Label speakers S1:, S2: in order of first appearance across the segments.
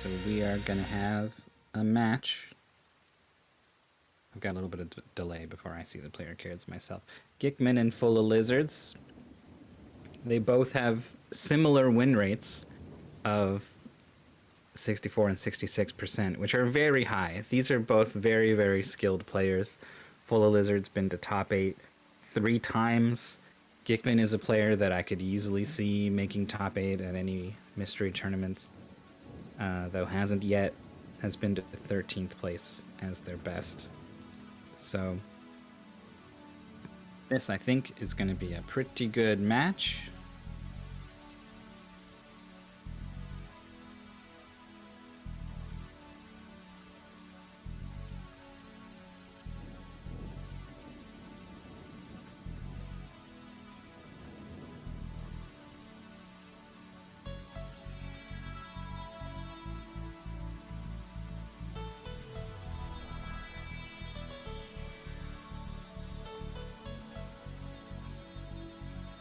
S1: So we are going to have a match. I've got a little bit of delay before I see the player cards myself. Gikkman and FullaLizards. They both have similar win rates of 64 and 66%, which are very high. These are both very, very skilled players. FullaLizard's been to top 8 3 times. Gikkman is a player that I could easily see making top 8 at any mystery tournament, though hasn't yet, has been to 13th place as their best. So this, I think, is going to be a pretty good match.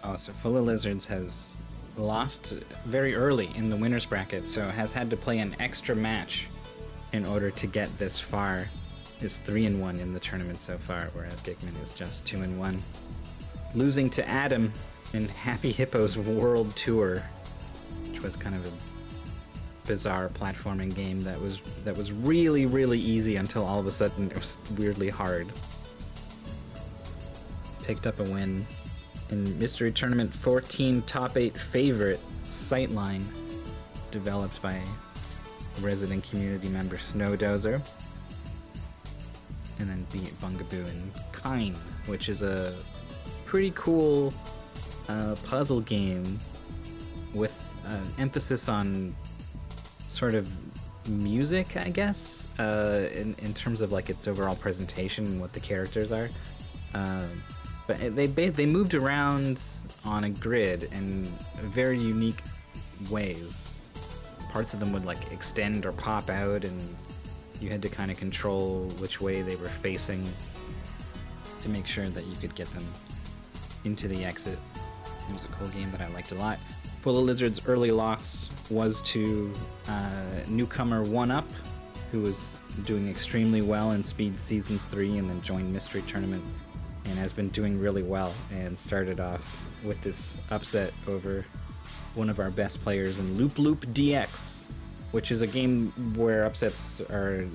S1: Oh, so FullaLizards has lost very early in the winner's bracket, so has had to play an extra match in order to get this far. Is 3-1 in the tournament so far, whereas Gikkman is just 2-1. Losing to Adam in Happy Hippo's World Tour, which was kind of a bizarre platforming game that was really, really easy until all of a sudden it was weirdly hard. Picked up a win in Mystery Tournament 14 Top 8 Favorite Sightline, developed by resident community member Snowdozer. And then beat Bungaboo and Kine, which is a pretty cool puzzle game with emphasis on sort of music, I guess, in terms of like its overall presentation and what the characters are. But they moved around on a grid in very unique ways. Parts of them would like extend or pop out, and you had to kind of control which way they were facing to make sure that you could get them into the exit. It was a cool game that I liked a lot. FullaLizard's early loss was to newcomer 1UP, who was doing extremely well in Speed Seasons 3 and then joined Mystery Tournament and has been doing really well, and started off with this upset over one of our best players in Loop Loop DX, which is a game where upsets are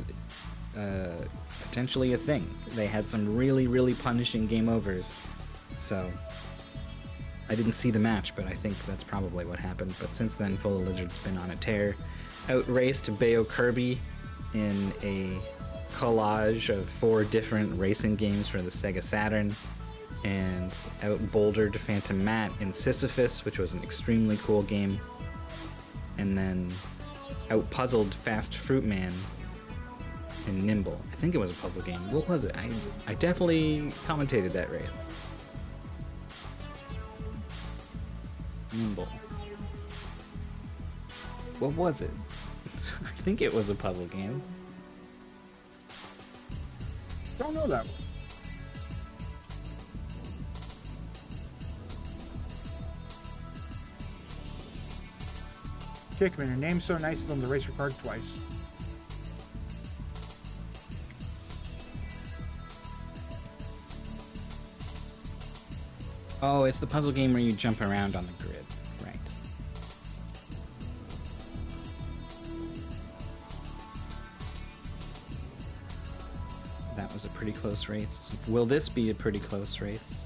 S1: potentially a thing. They had some really, really punishing game overs, so I didn't see the match, but I think that's probably what happened. But since then, FullaLizard's been on a tear. Outraced Bayo Kirby in a collage of 4 different racing games for the Sega Saturn, and out-bouldered Phantom Matt in Sisyphus, which was an extremely cool game, and then out-puzzled Fast Fruit Man in Nimble. I think it was a puzzle game. What was it? I definitely commentated that race. Nimble. What was it? I think it was a puzzle game.
S2: Don't know that one. Gikkman, your name's so nice, it's on the race your card twice.
S1: Oh, it's the puzzle game where you jump around on the grid. Right. That was a pretty close race. Will this be a pretty close race?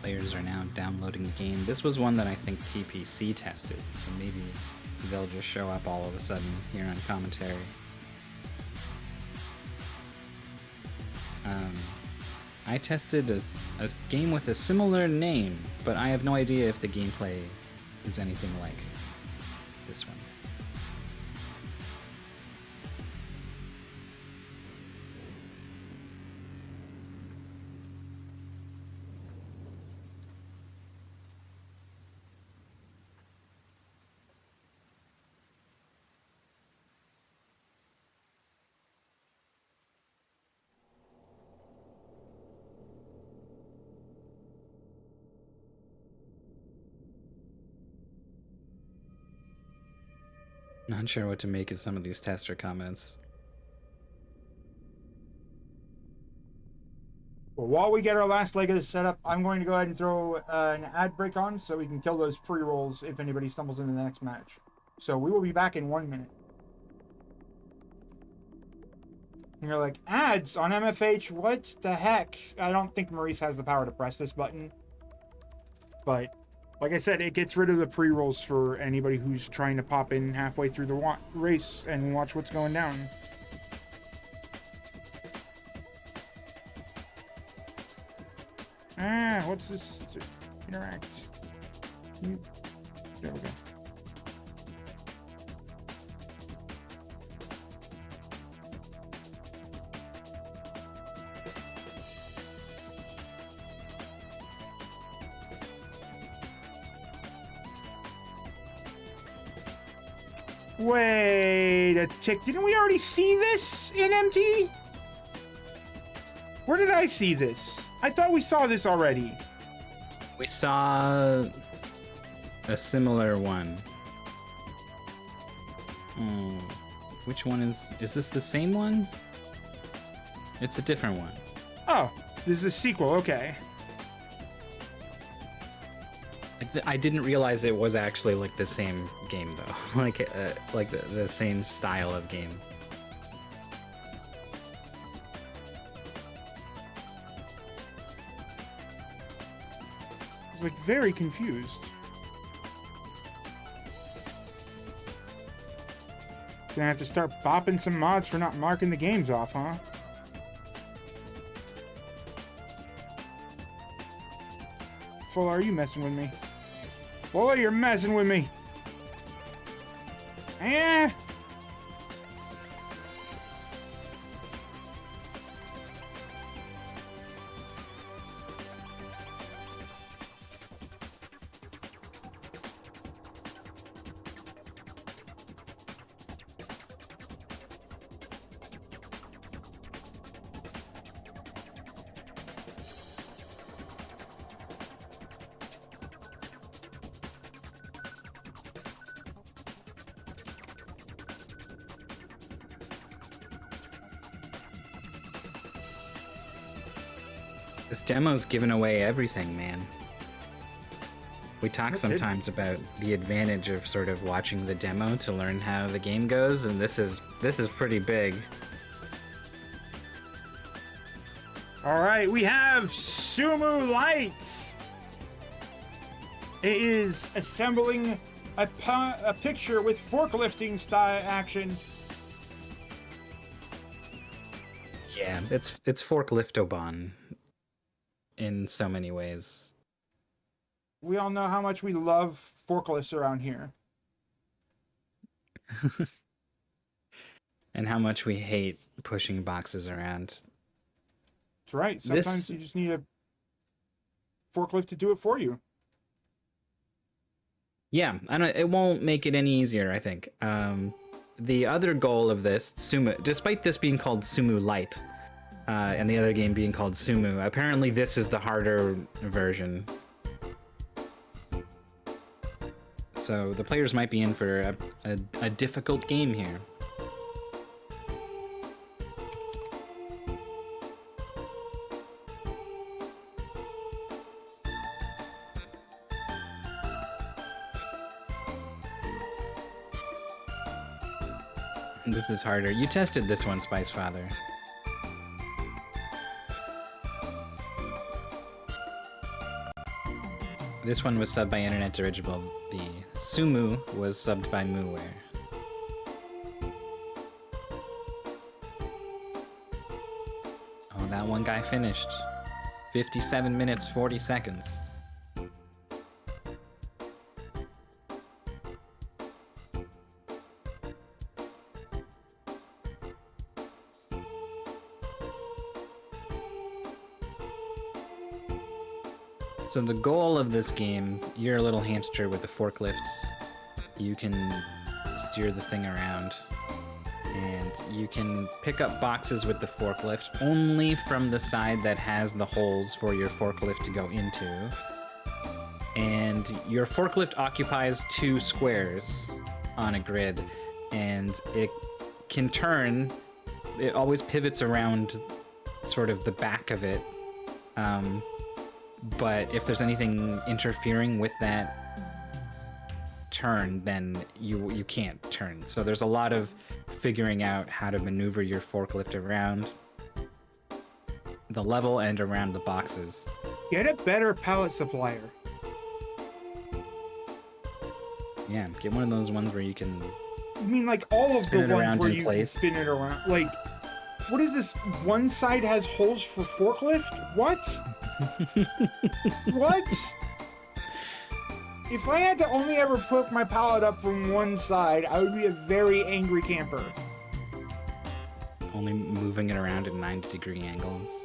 S1: Players are now downloading the game. This was one that I think TPC tested, so maybe they'll just show up all of a sudden here on commentary. I tested a game with a similar name, but I have no idea if the gameplay is anything like this one. Not sure what to make of some of these tester comments.
S2: Well, while we get our last leg of the setup, I'm going to go ahead and throw an ad break on so we can kill those pre-rolls if anybody stumbles into the next match. So we will be back in 1 minute. And you're like, ads on MFH? What the heck? I don't think Maurice has the power to press this button. But, like I said, it gets rid of the pre-rolls for anybody who's trying to pop in halfway through the race and watch what's going down. What's this? Interact. There we go. Wait a tick. Didn't we already see this in MT? Where did I see this? I thought we saw this already.
S1: We saw a similar one. Which one is this the same one? It's a different one.
S2: Oh, this is a sequel, okay.
S1: I didn't realize it was actually like the same game though, like the same style of game.
S2: Like very confused. Gonna have to start bopping some mods for not marking the games off, huh? Full, are you messing with me? Full, you're messing with me. Eh?
S1: This demo's giving away everything, man. We talk sometimes about the advantage of sort of watching the demo to learn how the game goes, and this is pretty big.
S2: All right, we have Tsumu Lights. It is assembling a picture with forklifting style action.
S1: Yeah, it's Forkliftoban in so many ways.
S2: We all know how much we love forklifts around here.
S1: And how much we hate pushing boxes around.
S2: That's right. Sometimes you just need a forklift to do it for you.
S1: Yeah, it won't make it any easier, I think. The other goal of this, Tsumu, despite this being called Tsumu Light, and the other game being called Tsumu, apparently this is the harder version. So the players might be in for a difficult game here. This is harder. You tested this one, Spice Father. This one was subbed by Internet Dirigible. The Tsumu was subbed by Mooware. Oh, that one guy finished. 57 minutes, 40 seconds. So the goal of this game, you're a little hamster with a forklift. You can steer the thing around, and you can pick up boxes with the forklift only from the side that has the holes for your forklift to go into. And your forklift occupies 2 squares on a grid, and it can turn. It always pivots around sort of the back of it. But if there's anything interfering with that turn, then you can't turn. So there's a lot of figuring out how to maneuver your forklift around the level and around the boxes.
S2: Get a better pallet supplier.
S1: Yeah, get one of those ones where you can...
S2: I mean, like, all of the ones where you can
S1: place.
S2: spin it around. Like, what is this? One side has holes for forklift? What? What? If I had to only ever put my pallet up from one side, I would be a very angry camper.
S1: Only moving it around at 90-degree angles.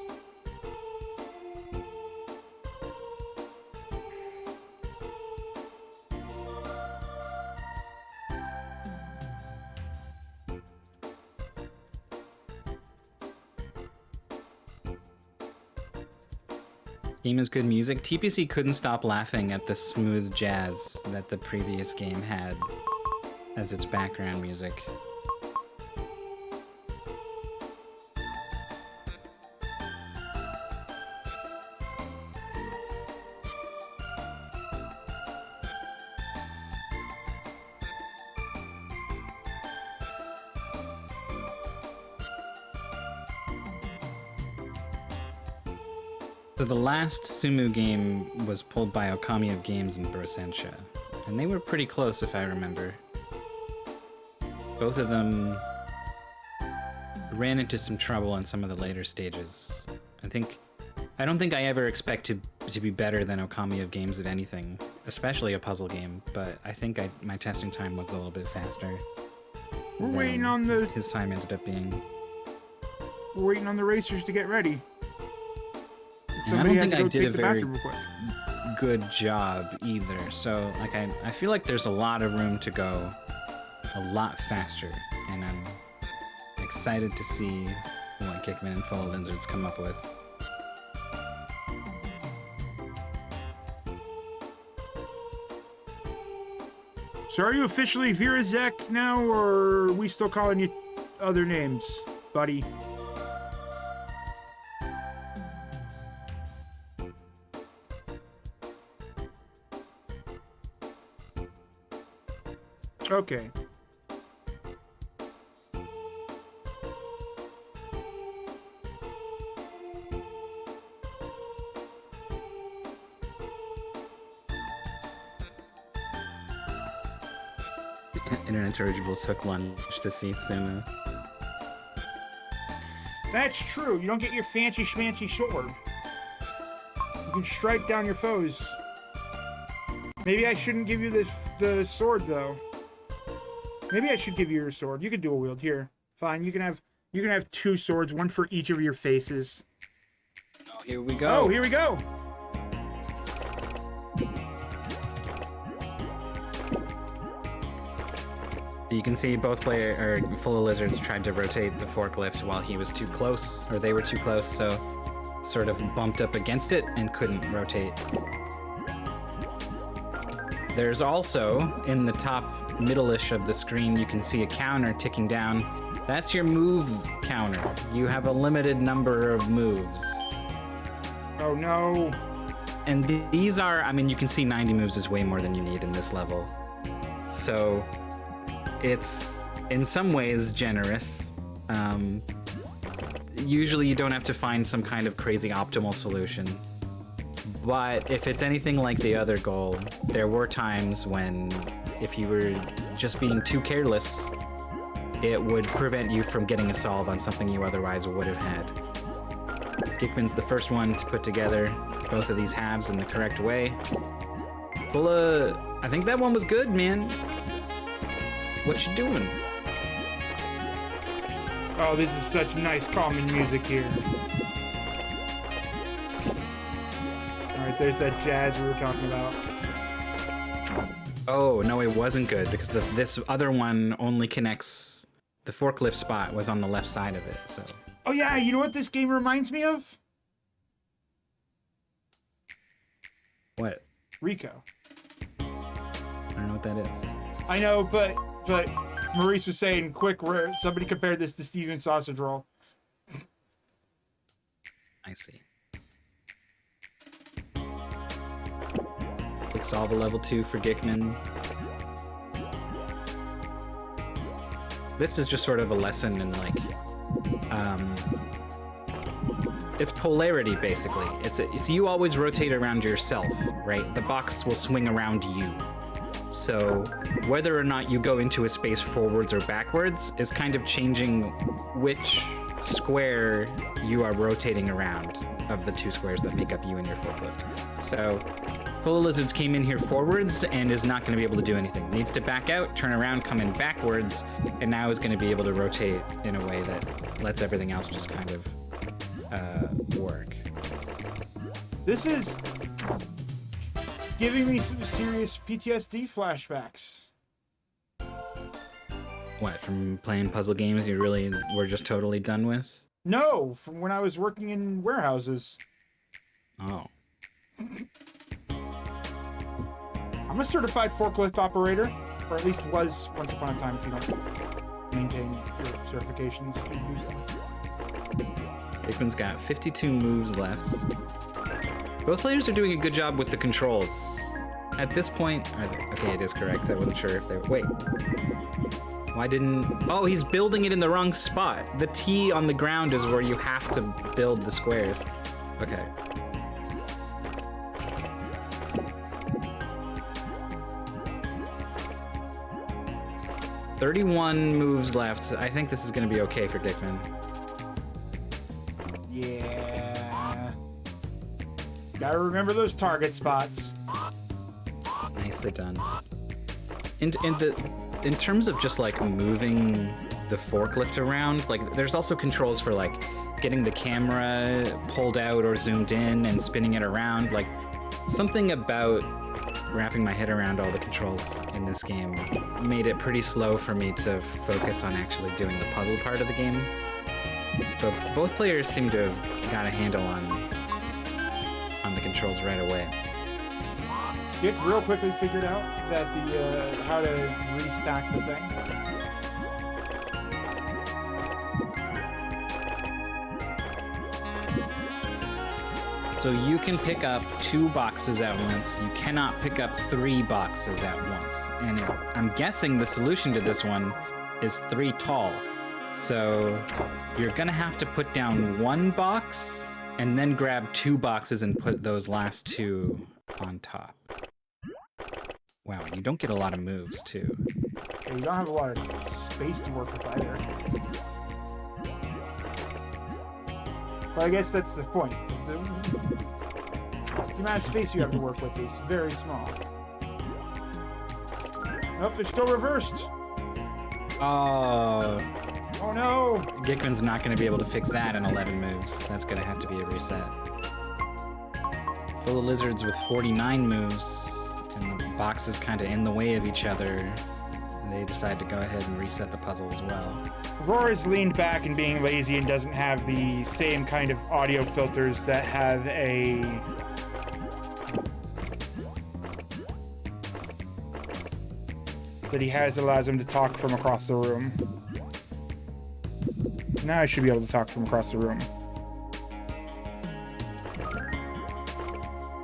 S1: Game is good music. TPC couldn't stop laughing at the smooth jazz that the previous game had as its background music. So the last Tsumu game was pulled by Okami of Games and Brosensha, and they were pretty close if I remember. Both of them ran into some trouble in some of the later stages. I don't think I ever expect to be better than Okami of Games at anything, especially a puzzle game, but I think my testing time was a little bit faster.
S2: We're waiting on the...
S1: His time ended up being...
S2: We're waiting on the racers to get ready.
S1: And I don't think I did a very good job either. So, like, I feel like there's a lot of room to go a lot faster, and I'm excited to see what Gikkman and FullaLizards come up with.
S2: So are you officially Virazek now, or are we still calling you other names, buddy? Okay.
S1: Internet Original took lunch to see Tsumu.
S2: That's true. You don't get your fancy schmancy sword. You can strike down your foes. Maybe I shouldn't give you the sword though. Maybe I should give you your sword. You can dual wield here. Fine. You can have 2 swords, one for each of your faces.
S1: Oh, here we go.
S2: Oh, here we go.
S1: You can see both FullaLizards tried to rotate the forklift while he was too close, or they were too close, so sort of bumped up against it and couldn't rotate. There's also, in the top middle-ish of the screen, you can see a counter ticking down. That's your move counter. You have a limited number of moves.
S2: Oh no.
S1: And these are, I mean, you can see 90 moves is way more than you need in this level. So it's, in some ways, generous. Usually you don't have to find some kind of crazy optimal solution. But if it's anything like the other goal, there were times when, if you were just being too careless, it would prevent you from getting a solve on something you otherwise would have had. Gikkman's the first one to put together both of these halves in the correct way. I think that one was good, man. What you doing?
S2: Oh, this is such nice, calming music here. Alright, there's that jazz we were talking about.
S1: Oh, no, it wasn't good because this other one only connects... The forklift spot was on the left side of it, so...
S2: Oh yeah, you know what this game reminds me of?
S1: What?
S2: Rico.
S1: I don't know what that is.
S2: I know, but Maurice was saying, quick, somebody compared this to Steven Sausage Roll.
S1: I see. Let's solve a level 2 for Gikkman. This is just sort of a lesson in, like, it's polarity, basically. So you always rotate around yourself, right? The box will swing around you. So whether or not you go into a space forwards or backwards is kind of changing which square you are rotating around of the two squares that make up you and your forklift. So FullaLizards came in here forwards and is not going to be able to do anything. Needs to back out, turn around, come in backwards, and now is going to be able to rotate in a way that lets everything else just kind of work.
S2: This is giving me some serious PTSD flashbacks.
S1: What, from playing puzzle games you really were just totally done with?
S2: No, from when I was working in warehouses.
S1: Oh.
S2: I'm a certified forklift operator, or at least was once upon a time if you don't maintain your certifications. You use them.
S1: Gikkman's got 52 moves left. Both players are doing a good job with the controls. At this point, okay, it is correct. I wasn't sure if they... Wait. Why didn't... Oh, he's building it in the wrong spot. The T on the ground is where you have to build the squares. Okay. "31 moves left. I think this is going to be okay for Gikkman.
S2: Yeah. Gotta remember those target spots.
S1: Nicely done. In terms of just like moving the forklift around, like there's also controls for like getting the camera pulled out or zoomed in and spinning it around. Like something about wrapping my head around all the controls in this game made it pretty slow for me to focus on actually doing the puzzle part of the game. But both players seem to have got a handle on the controls right away.
S2: Dick real quickly figured out that the how to restack the thing.
S1: So you can pick up 2 boxes at once. You cannot pick up 3 boxes at once. And I'm guessing the solution to this one is 3 tall. So you're gonna have to put down 1 box and then grab 2 boxes and put those last 2 on top. Wow, you don't get a lot of moves too.
S2: Yeah, you don't have a lot of space to work with either. But I guess that's the point. The amount of space you have to work with is very small. Nope, they're still reversed. Oh no!
S1: Gikkman's not going to be able to fix that in 11 moves. That's going to have to be a reset. FullaLizards with 49 moves, and the boxes kind of in the way of each other. They decide to go ahead and reset the puzzle as well.
S2: Rora's leaned back and being lazy and doesn't have the same kind of audio filters that have a... that he has allows him to talk from across the room. Now I should be able to talk from across the room.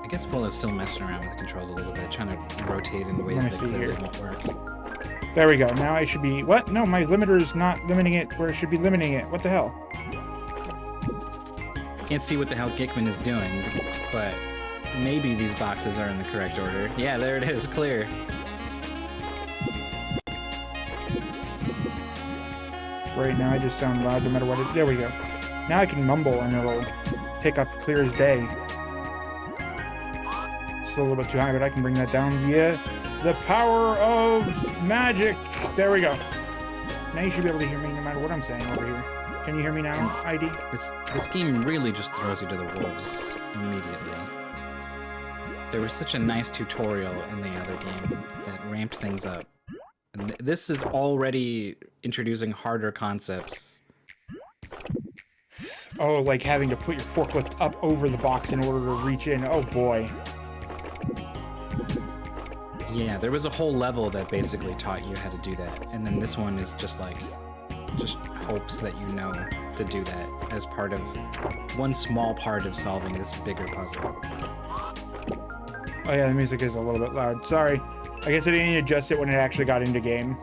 S1: I guess Fulla's still messing around with the controls a little bit, trying to rotate in ways that clearly won't work.
S2: There we go. Now I should be... What? No, my limiter is not limiting it where it should be limiting it. What the hell?
S1: Can't see what the hell Gikkman is doing, but maybe these boxes are in the correct order. Yeah, there it is. Clear.
S2: Right now I just sound loud no matter what it... There we go. Now I can mumble and it'll pick up clear as day. It's a little bit too high, but I can bring that down via the power of magic. There we go. Now you should be able to hear me no matter what I'm saying over here. Can you hear me now, ID?
S1: This game really just throws you to the wolves immediately. There was such a nice tutorial in the other game that ramped things up. And this is already introducing harder concepts.
S2: Oh, like having to put your forklift up over the box in order to reach in. Oh boy.
S1: Yeah, there was a whole level that basically taught you how to do that. And then this one is just like, just hopes that you know to do that as part of one small part of solving this bigger puzzle.
S2: Oh yeah, the music is a little bit loud. Sorry. I guess I didn't adjust it when it actually got into game.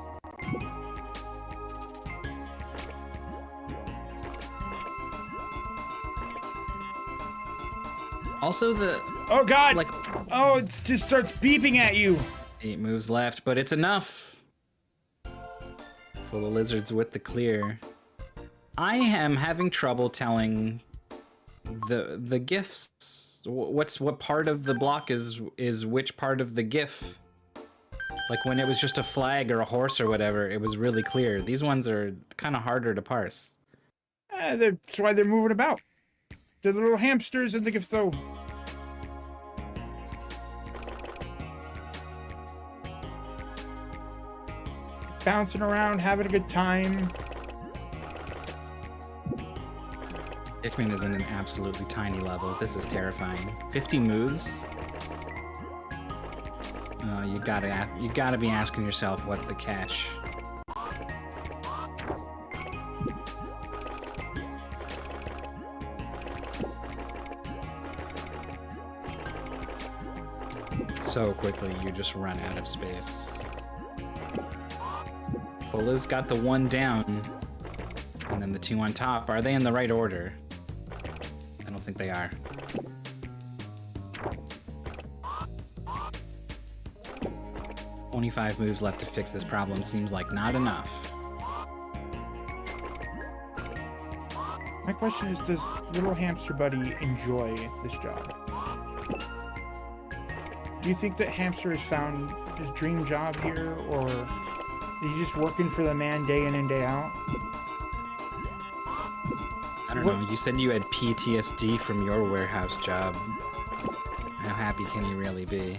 S1: Also the...
S2: Oh god!
S1: Like,
S2: oh, it just starts beeping at you!
S1: 8 moves left, but it's enough! FullaLizards with the clear. I am having trouble telling the gifts. What part of the block is which part of the gif? Like when it was just a flag or a horse or whatever, it was really clear. These ones are kind of harder to parse.
S2: That's why they're moving about. They're the little hamsters in the gif though. Bouncing around, having a good time.
S1: Gikkman is in an absolutely tiny level. This is terrifying. 50 moves? You gotta be asking yourself, what's the catch? So quickly, you just run out of space. Fulla's got the 1 down, and then the 2 on top. Are they in the right order? I don't think they are. Only 5 moves left to fix this problem. Seems like not enough.
S2: My question is, does little hamster buddy enjoy this job? Do you think that hamster has found his dream job here, or is he just working for the man day in and day out?
S1: I don't know. You said you had PTSD from your warehouse job. How happy can you really be?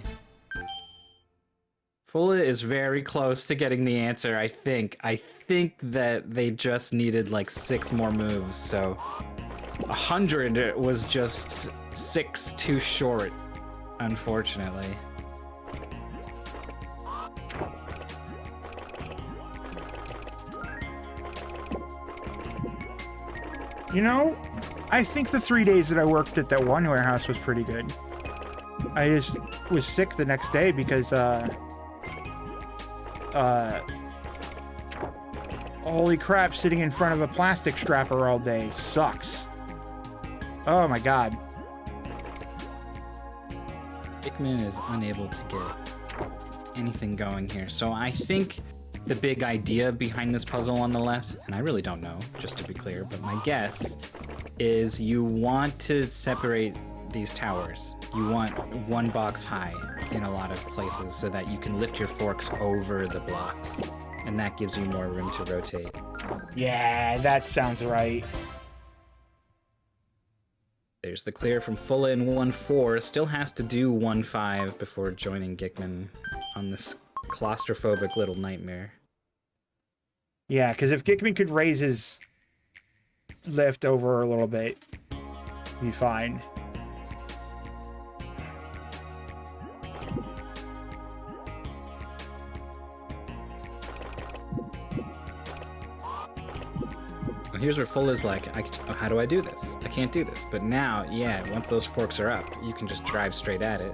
S1: Fulla is very close to getting the answer, I think. I think that they just needed like 6 more moves, so 100 was just 6 too short, unfortunately.
S2: You know, I think the 3 days that I worked at that one warehouse was pretty good. I just was sick the next day because, holy crap, sitting in front of a plastic strapper all day sucks. Oh my god.
S1: Gikkman is unable to get anything going here, so I think the big idea behind this puzzle on the left, and I really don't know, just to be clear, but my guess is you want to separate these towers. You want 1 box high in a lot of places so that you can lift your forks over the blocks, and that gives you more room to rotate.
S2: Yeah, that sounds right.
S1: There's the clear from Fulla in 1-4. Still has to do 1-5 before joining Gikkman on this claustrophobic little nightmare.
S2: Yeah, because if Gikkman could raise his lift over a little bit, he'd be fine.
S1: Well, here's where Fulla's like, how do I do this? I can't do this. But now, yeah, once those forks are up, you can just drive straight at it,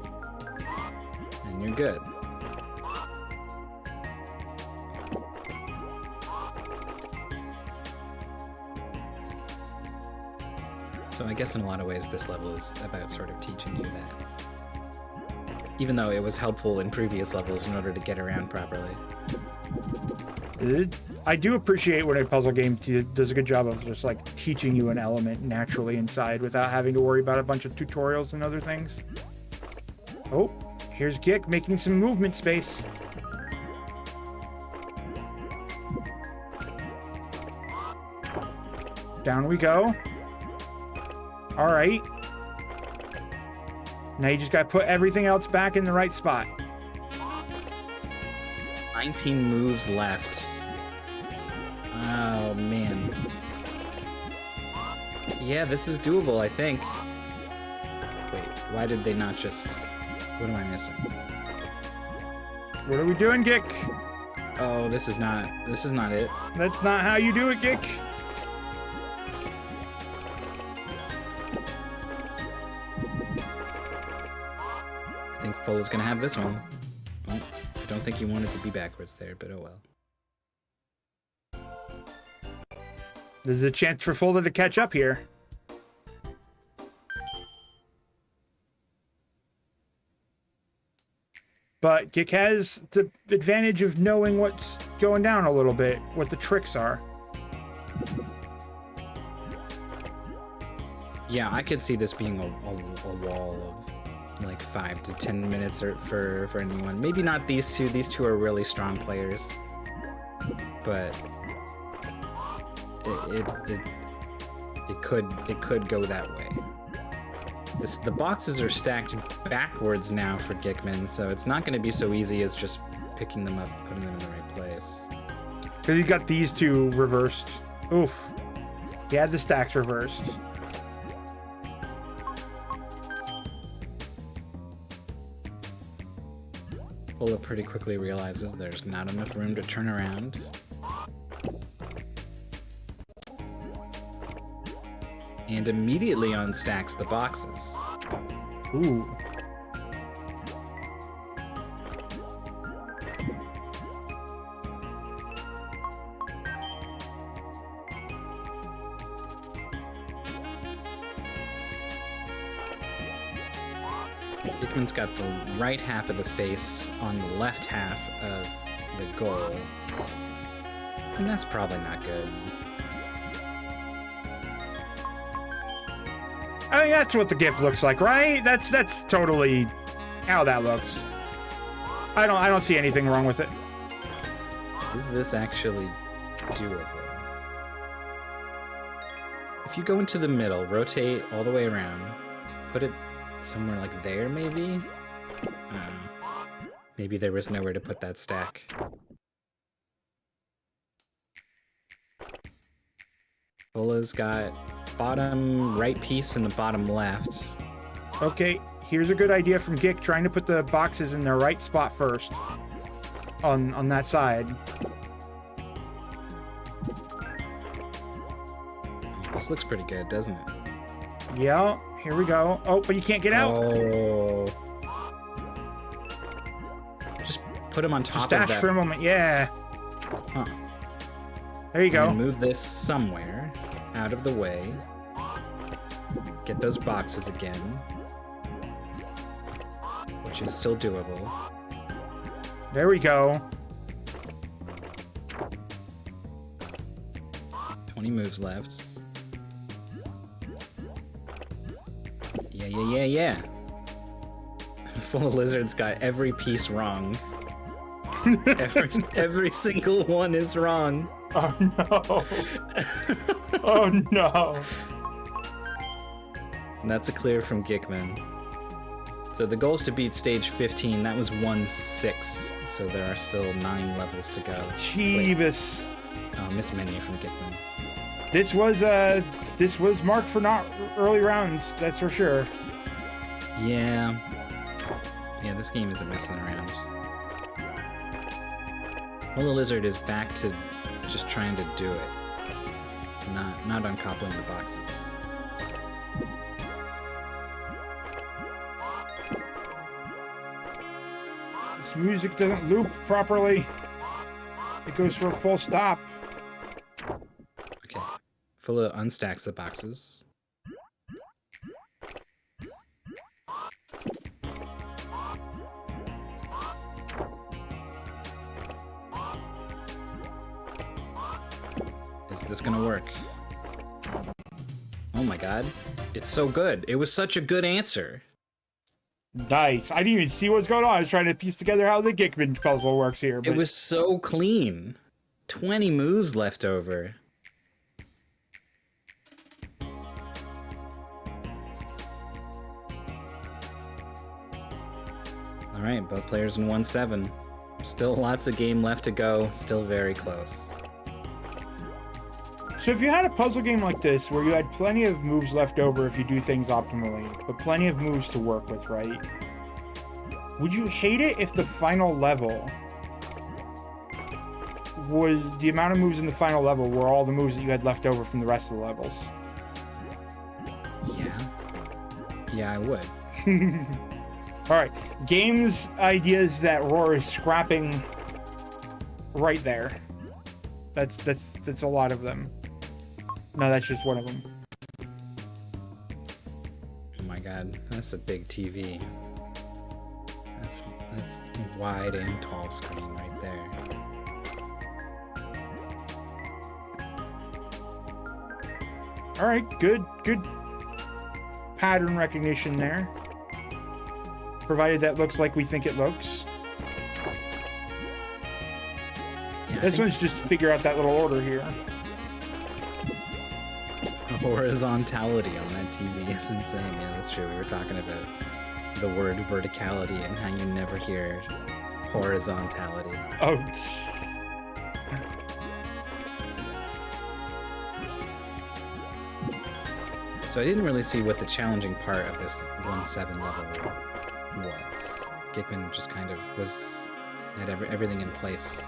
S1: and you're good. So I guess in a lot of ways this level is about sort of teaching you that. Even though it was helpful in previous levels in order to get around properly.
S2: I do appreciate when a puzzle game does a good job of just like teaching you an element naturally inside without having to worry about a bunch of tutorials and other things. Oh, here's Gik making some movement space. Down we go. All right. Now you just got to put everything else back in the right spot.
S1: 19 moves left. Oh, man. Yeah, this is doable, I think. Wait, why did they not just... What am I missing?
S2: What are we doing, Gik?
S1: Oh, this is not it.
S2: That's not how you do it, Gik.
S1: I think Fulla's gonna have this one. Oh, I don't think you wanted to be backwards there, but oh well.
S2: There's a chance for Fulla to catch up here. But Gik has the advantage of knowing what's going down a little bit, what the tricks are.
S1: Yeah, I could see this being a wall of like 5 to 10 minutes for anyone. Maybe not these two. These two are really strong players, but it could go that way. The boxes are stacked backwards now for Gikkman, so it's not going to be so easy as just picking them up, putting them in the right place.
S2: Because you got these two reversed. Oof. He had the stacks reversed.
S1: Fulla pretty quickly realizes there's not enough room to turn around. And immediately unstacks the boxes.
S2: Ooh.
S1: Gikkman's got the right half of the face on the left half of the goal. And that's probably not good.
S2: I mean, that's what the gift looks like, right? That's totally how that looks. I don't see anything wrong with it.
S1: Is this actually doable? If you go into the middle, rotate all the way around, put it somewhere like there, maybe? Maybe there was nowhere to put that stack. Fulla's got bottom right piece and the bottom left.
S2: Okay, here's a good idea from Gik, trying to put the boxes in their right spot first. On that side.
S1: This looks pretty good, doesn't it?
S2: Yeah, here we go. Oh, but you can't get out.
S1: Oh. Just put him on top of
S2: Stash
S1: that.
S2: for a moment, yeah.
S1: Huh.
S2: There you go.
S1: And move this somewhere out of the way. Get those boxes again, which is still doable.
S2: There we go.
S1: 20 moves left. Yeah. FullaLizards got every piece wrong. every single one is wrong.
S2: Oh no. Oh no.
S1: And that's a clear from Gikkman. So the goal is to beat stage 15. That was 1-6. So there are still 9 levels to go.
S2: Jeebus.
S1: Oh, miss menu from Gikkman.
S2: This was marked for not early rounds, that's for sure.
S1: Yeah, this game isn't messing around. FullaLizard is back to just trying to do it. Not uncoupling the boxes.
S2: This music doesn't loop properly. It goes for a full stop.
S1: Okay. Fulla unstacks the boxes. Is this gonna work? Oh my god. It's so good. It was such a good answer.
S2: Nice. I didn't even see what's going on. I was trying to piece together how the Gikkman puzzle works here. But...
S1: It was so clean. 20 moves left over. Alright, both players in 1-7. Still lots of game left to go. Still very close.
S2: So if you had a puzzle game like this, where you had plenty of moves left over if you do things optimally, but plenty of moves to work with, right? Would you hate it if the final level was... the amount of moves in the final level were all the moves that you had left over from the rest of the levels?
S1: Yeah. Yeah, I would.
S2: Alright, games ideas that Roar is scrapping right there. That's a lot of them. No, that's just one of them.
S1: Oh my god, that's a big TV. That's wide and tall screen right there.
S2: Alright, good pattern recognition there. Provided that looks like we think it looks.
S1: Yeah,
S2: this one's just figure out that little order here.
S1: Horizontality on that TV is insane. Yeah, that's true. We were talking about the word verticality and how you never hear horizontality.
S2: Oh.
S1: So I didn't really see what the challenging part of this 1-7 level was. Gikkman just kind of had everything in place.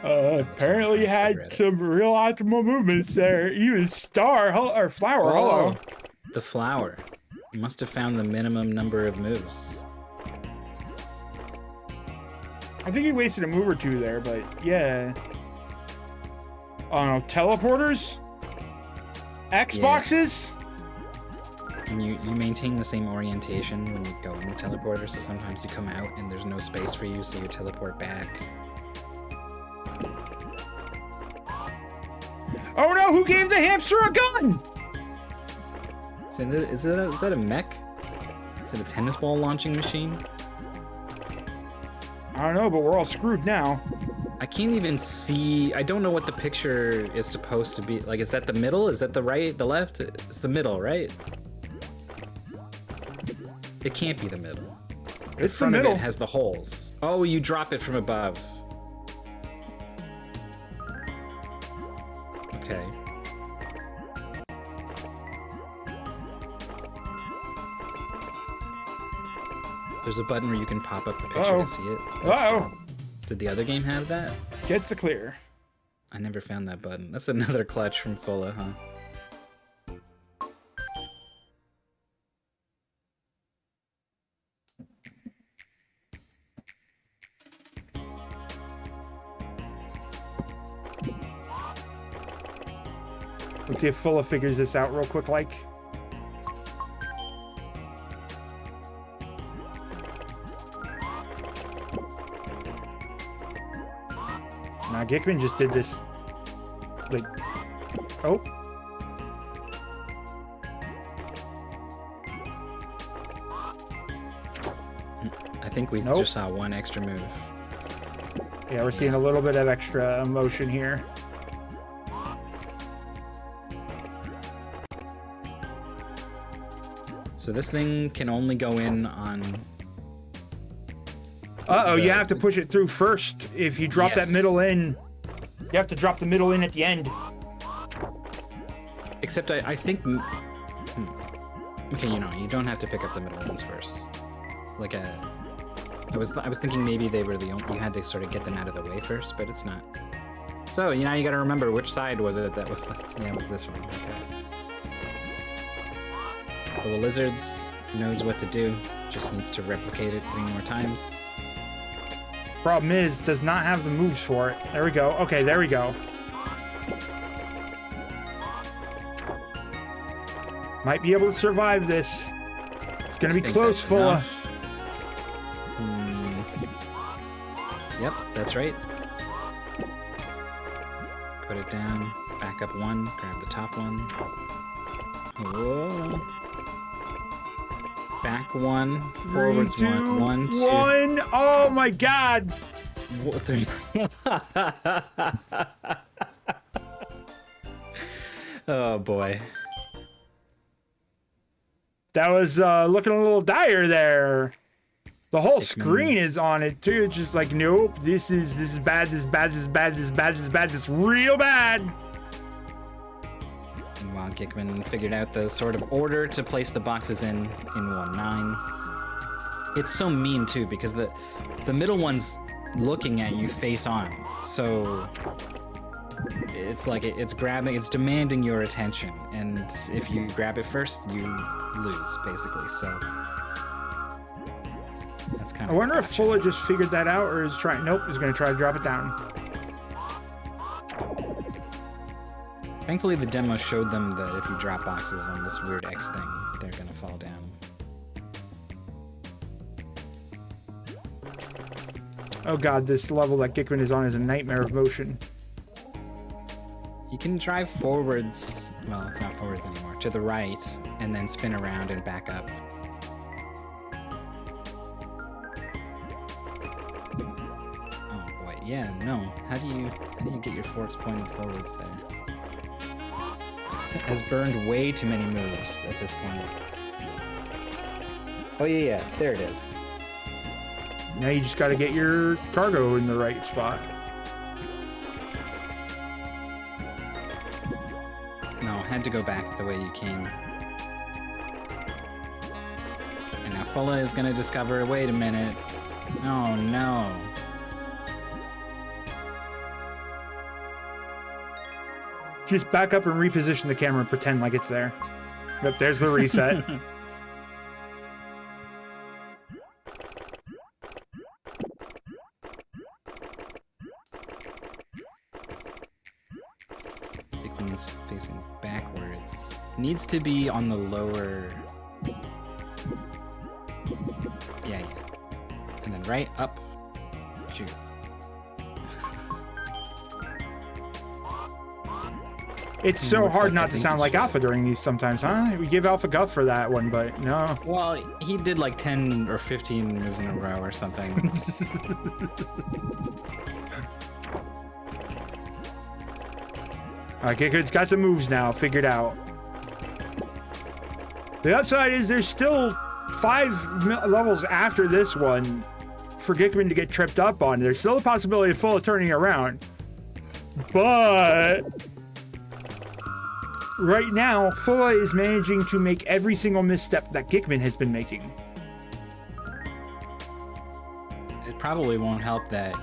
S2: Apparently you had some real optimal movements there. Even Flower, hello.
S1: The flower. You must have found the minimum number of moves.
S2: I think he wasted a move or two there, but yeah. Oh no, teleporters? Xboxes?
S1: Yeah. And you maintain the same orientation when you go in the teleporter, so sometimes you come out and there's no space for you, so you teleport back.
S2: Oh no, who gave the hamster a gun?
S1: Is that a mech? Is it a tennis ball launching machine?
S2: I don't know, but we're all screwed now.
S1: I can't even see. I don't know what the picture is supposed to be. Like, is that the middle? Is that the right? The left? It's the middle, right? It can't be the middle. The front of it has the holes. Oh, you drop it from above. Okay. There's a button where you can pop up the picture to see it.
S2: Uh-oh.
S1: Did the other game have that?
S2: Get the clear.
S1: I never found that button. That's another clutch from Fulla, huh?
S2: Let's see if Fulla figures this out real quick, like. Now, Gikkman just did this, like, oh.
S1: I think we just saw one extra move.
S2: Yeah, we're seeing a little bit of extra emotion here.
S1: So this thing can only go in on...
S2: Uh-oh, you have to push it through first. If you drop that middle in, you have to drop the middle in at the end.
S1: Except I think... Okay, you don't have to pick up the middle ones first. Like I was thinking maybe they were the only... You had to sort of get them out of the way first, but it's not. So, now you gotta remember which side was it that was the... Yeah, it was this one. Okay. FullaLizards knows what to do. Just needs to replicate it 3 more times.
S2: Problem is, does not have the moves for it. There we go. Okay, there we go. Might be able to survive this. It's gonna be close, Fulla.
S1: Yep, that's right. put it down. Back up one, grab the top one. Whoa. Back one, forwards
S2: Three,
S1: one.
S2: two,
S1: One, two.
S2: one. Oh my god!
S1: Three. Oh boy.
S2: That was looking a little dire there. The whole
S1: Gikkman.
S2: screen is on it too. It's just like, nope, this is bad, this is bad, this is bad, this is bad, this is bad, this is real bad.
S1: Meanwhile, Gikkman figured out the sort of order to place the boxes in 1-9. It's so mean too, because the middle one's looking at you face on. So it's like it's demanding your attention, and if you grab it first, you lose basically. So that's kind of.
S2: I wonder if Fulla just figured that out, or is trying. Nope, he's gonna try to drop it down.
S1: Thankfully, the demo showed them that if you drop boxes on this weird X thing, they're gonna fall down.
S2: Oh god, this level that Gikkman is on is a nightmare of motion.
S1: You can drive forwards, well, it's not forwards anymore, to the right, and then spin around and back up. Oh boy, yeah, no. How do you get your forks pointed forwards there? Has burned way too many moves at this point. Oh yeah, there it is.
S2: Now you just gotta get your cargo in the right spot.
S1: No, had to go back the way you came. And now Fulla is gonna discover, wait a minute. Oh no.
S2: Just back up and reposition the camera and pretend like it's there. Yep, there's the reset.
S1: Gikkman's facing backwards. Needs to be on the lower. Yeah. And then right, up, shoot.
S2: It's so
S1: looks
S2: hard
S1: like I
S2: not to
S1: think
S2: sound
S1: he
S2: like
S1: should.
S2: Alpha during these sometimes, huh? We give Alpha guff for that one, but no.
S1: Well, he did like 10 or 15 moves in a row or something.
S2: Okay, good. It's got the moves now figured out. The upside is there's still 5 levels after this one for Gikkman to get tripped up on. There's still a possibility of Fulla turning around. But right now, Fulla is managing to make every single misstep that Gikkman has been making.
S1: It probably won't help that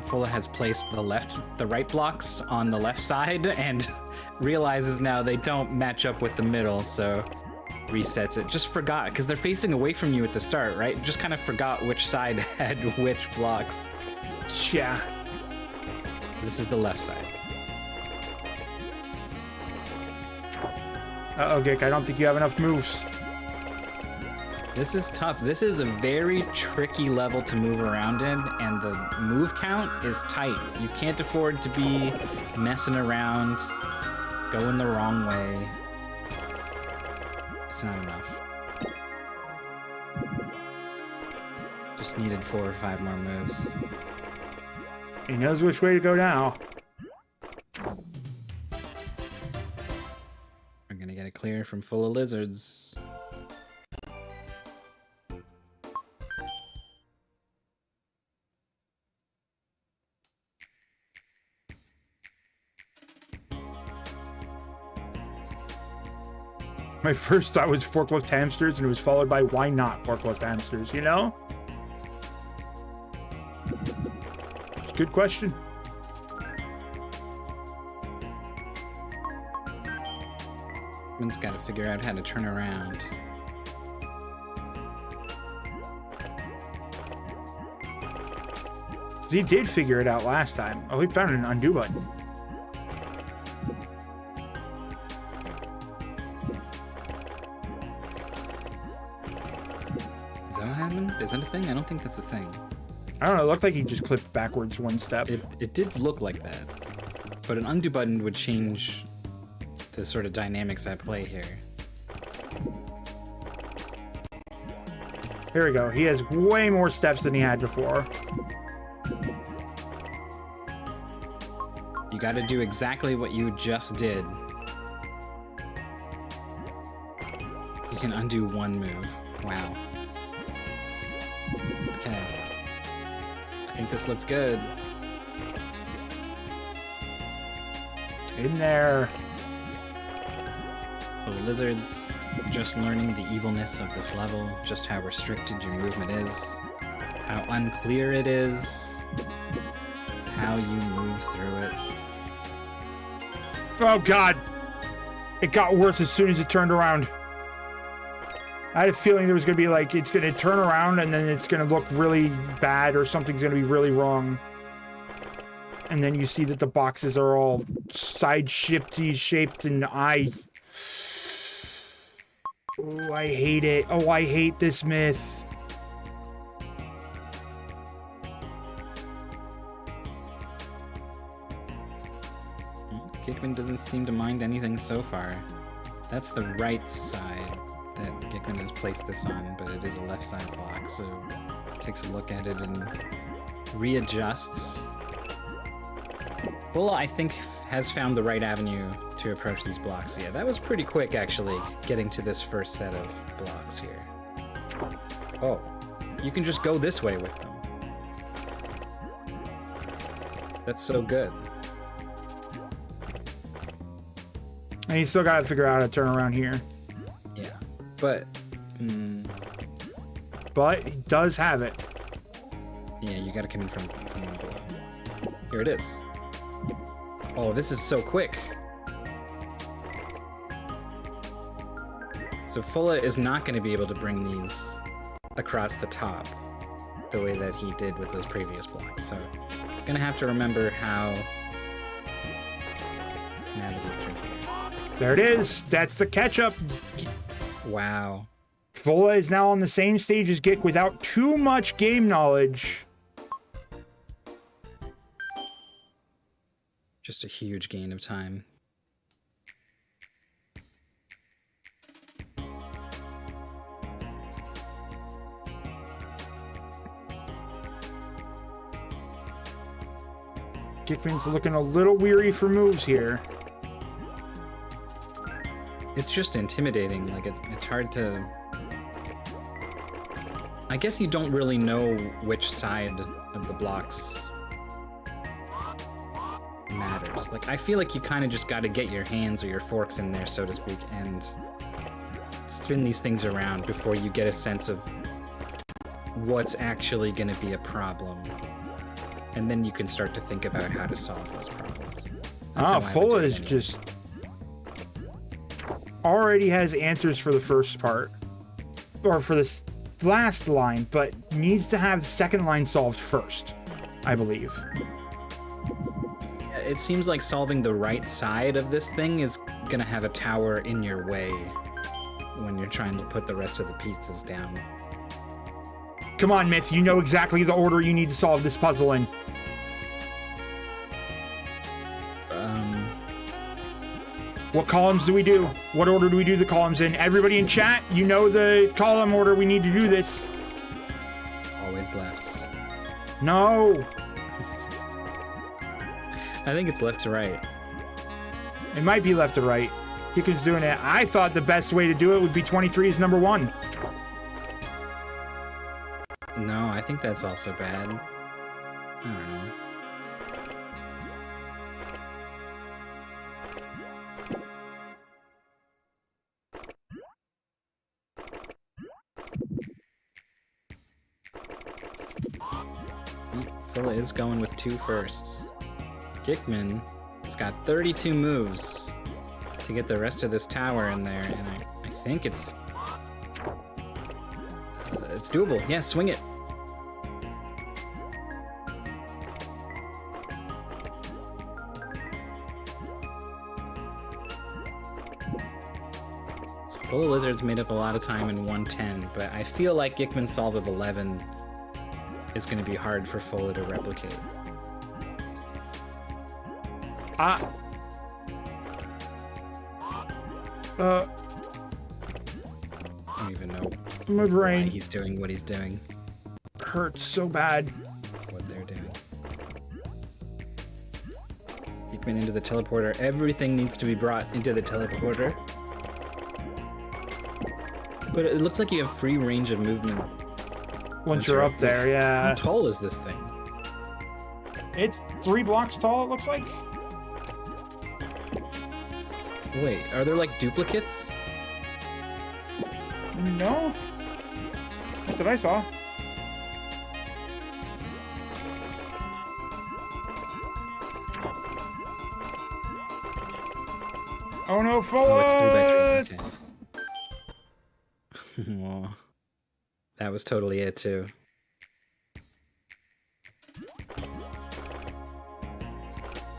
S1: Fulla has placed the right blocks on the left side and realizes now they don't match up with the middle, so resets it. Just forgot, because they're facing away from you at the start, right? Just kind of forgot which side had which blocks.
S2: Yeah.
S1: This is the left side.
S2: Uh-oh, Gick, I don't think you have enough moves.
S1: This is tough. This is a very tricky level to move around in, and the move count is tight. You can't afford to be messing around, going the wrong way. It's not enough. Just needed 4 or 5 more moves.
S2: He knows which way to go now.
S1: We're gonna get it clear from FullaLizards.
S2: My first thought was forklift hamsters, and it was followed by why not forklift hamsters, you know? It's a good question.
S1: Man's gotta figure out how to turn around.
S2: He did figure it out last time. Oh, he found an undo button.
S1: Is that what happened? Is that a thing? I don't think that's a thing.
S2: I don't know, it looked like he just clipped backwards one step.
S1: It did look like that. But an undo button would change the sort of dynamics at play here.
S2: Here we go. He has way more steps than he had before.
S1: You gotta do exactly what you just did. You can undo one move. Wow. Okay. I think this looks good.
S2: In there.
S1: FullaLizards, just learning the evilness of this level, just how restricted your movement is, how unclear it is, how you move through it.
S2: Oh god! It got worse as soon as it turned around. I had a feeling there was going to be like, it's going to turn around and then it's going to look really bad or something's going to be really wrong. And then you see that the boxes are all side-shifty shaped and Oh, I hate it. Oh, I hate this myth.
S1: Gikkman doesn't seem to mind anything so far. That's the right side that Gikkman has placed this on, but it is a left side block, so takes a look at it and readjusts. Fulla, I think, has found the right avenue to approach these blocks. Yeah, that was pretty quick, actually, getting to this first set of blocks here. Oh, you can just go this way with them. That's so good.
S2: And you still got to figure out how to turn around here.
S1: Yeah, but...
S2: But he does have it.
S1: Yeah, you gotta come in from below. Here it is. Oh, this is so quick. So Fulla is not going to be able to bring these across the top the way that he did with those previous blocks. So he's going to have to remember how to navigate through here.
S2: There it is. That's the catch-up.
S1: Wow.
S2: Fulla is now on the same stage as Gik without too much game knowledge.
S1: Just a huge gain of time.
S2: Gikkman's looking a little weary for moves here.
S1: It's just intimidating. Like, it's hard to... I guess you don't really know which side of the blocks matters. Like, I feel like you kind of just got to get your hands or your forks in there, so to speak, and spin these things around before you get a sense of what's actually going to be a problem. And then you can start to think about how to solve those problems.
S2: Fulla is just... already has answers for the first part. Or for this last line, but needs to have the second line solved first, I believe.
S1: It seems like solving the right side of this thing is gonna have a tower in your way when you're trying to put the rest of the pieces down.
S2: Come on, Myth, you know exactly the order you need to solve this puzzle in. What columns do we do? What order do we do the columns in? Everybody in chat, you know the column order we need to do this.
S1: Always left.
S2: No.
S1: I think it's left to right.
S2: It might be left to right. Gikkman's doing it. I thought the best way to do it would be 23 is number 1.
S1: No, I think that's also bad. I don't know. Fulla is going with 2 firsts. Gikkman has got 32 moves to get the rest of this tower in there, and I think it's doable. Yeah, swing it. So FullaLizards made up a lot of time in 110, but I feel like Gikkman's solve of 11 is going to be hard for Fulla to replicate.
S2: Ah.
S1: I don't even know
S2: My
S1: why
S2: brain
S1: he's doing what he's doing.
S2: hurts so bad.
S1: What they're doing. Gikkman into the teleporter. Everything needs to be brought into the teleporter. But it looks like you have free range of movement.
S2: Once you're up there, yeah.
S1: How tall is this thing?
S2: It's 3 blocks tall, it looks like.
S1: Wait, are there like duplicates?
S2: No. Not that I saw. Oh no,
S1: Oh, it's 3x3.
S2: forward!
S1: Okay. Aw. That was totally it too.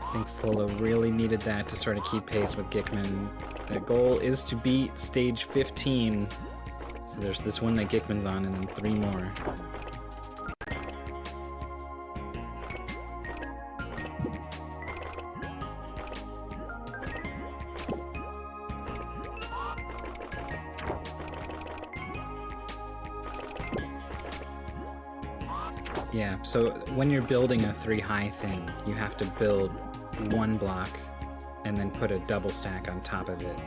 S1: I think Fulla really needed that to sort of keep pace with Gikkman. The goal is to beat stage 15. So there's this one that Gikkman's on, and then 3 more. Yeah, so when you're building a 3 high thing, you have to build 1 block and then put a double stack on top of it.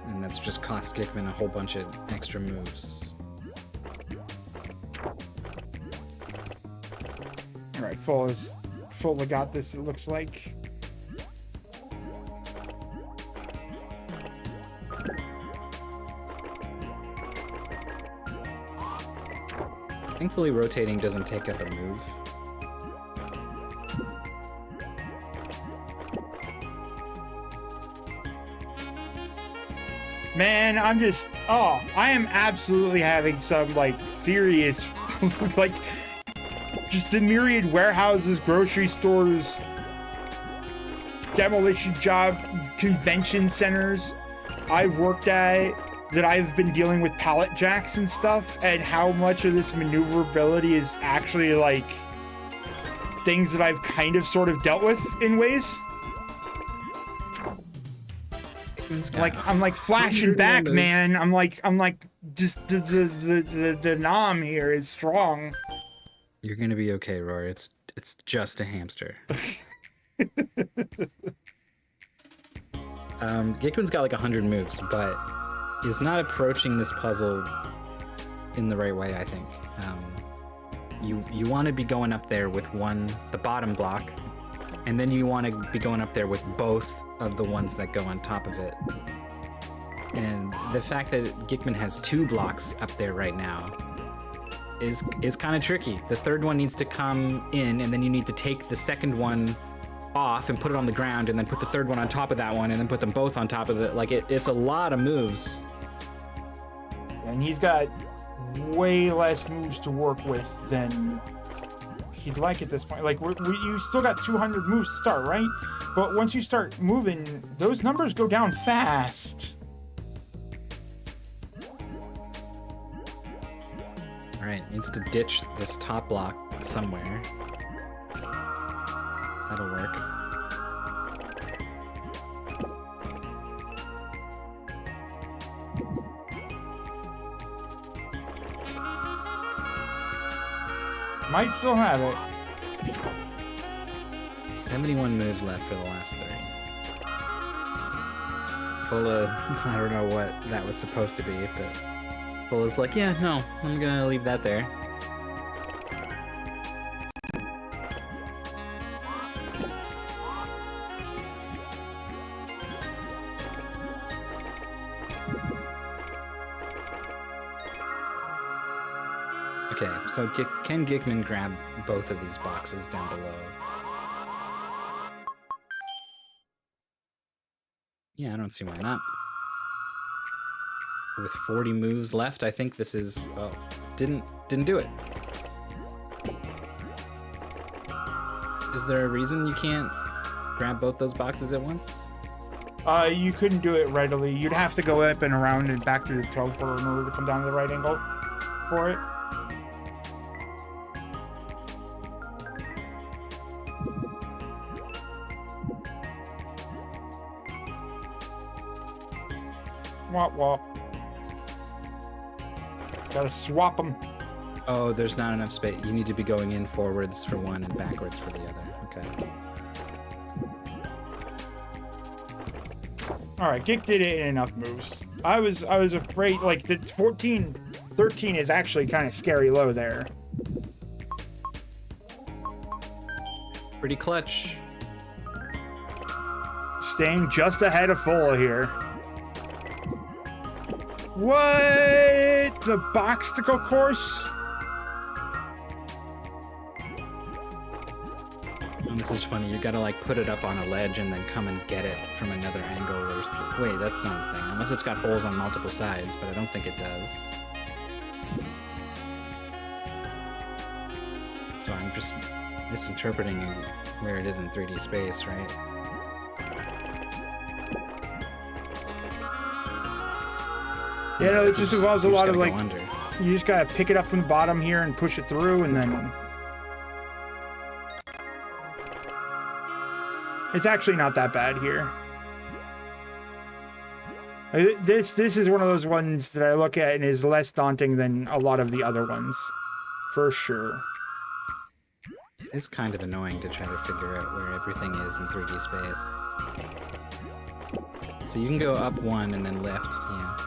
S1: And that's just cost Gikkman a whole bunch of extra moves.
S2: Alright, Fulla got this, it looks like.
S1: Thankfully, rotating doesn't take up a move.
S2: Man, I am absolutely having some, like, serious, like, just the myriad warehouses, grocery stores, demolition job, convention centers I've worked at, that I've been dealing with pallet jacks and stuff, and how much of this maneuverability is actually, like, things that I've kind of sort of dealt with in ways. Like, I'm like flashing back, man. I'm like, just the nom here is strong.
S1: You're gonna be okay, Rory. It's just a hamster. Gikkman's got like 100 moves, but is not approaching this puzzle in the right way, I think. You want to be going up there with the bottom block, and then you want to be going up there with both of the ones that go on top of it. And the fact that Gikkman has 2 blocks up there right now is kind of tricky. The third one needs to come in, and then you need to take the second one off and put it on the ground, and then put the third one on top of that one, and then put them both on top of it. Like, it's a lot of moves.
S2: And he's got way less moves to work with than he'd like at this point. Like, you still got 200 moves to start, right? But once you start moving, those numbers go down fast.
S1: All right, needs to ditch this top block somewhere. That'll work.
S2: Might still have it.
S1: 71 moves left for the last 3. Fulla, I don't know what that was supposed to be, but Fulla's like, yeah, no, I'm gonna leave that there. Okay, so can Gikkman grab both of these boxes down below? Yeah, I don't see why not. With 40 moves left, I think this is... Oh, didn't do it. Is there a reason you can't grab both those boxes at once?
S2: You couldn't do it readily. You'd have to go up and around and back through the teleporter in order to come down to the right angle for it. Wop wop. Gotta swap them.
S1: Oh, there's not enough space. You need to be going in forwards for one and backwards for the other. Okay.
S2: All right, Gik did it in enough moves. I was afraid, like, the 13 is actually kind of scary low there.
S1: Pretty clutch.
S2: Staying just ahead of Fulla here. What? The boxticle course?
S1: And this is funny. You gotta like put it up on a ledge and then come and get it from another angle. Or wait, that's not a thing. Unless it's got holes on multiple sides, but I don't think it does. So I'm just misinterpreting where it is in 3D space, right?
S2: Yeah, no, it just involves a lot of, like,
S1: under.
S2: you just gotta pick it up from the bottom here and push it through, and then... It's actually not that bad here. This is one of those ones that I look at and is less daunting than a lot of the other ones. For sure.
S1: It is kind of annoying to try to figure out where everything is in 3D space. So you can go up one and then left, yeah.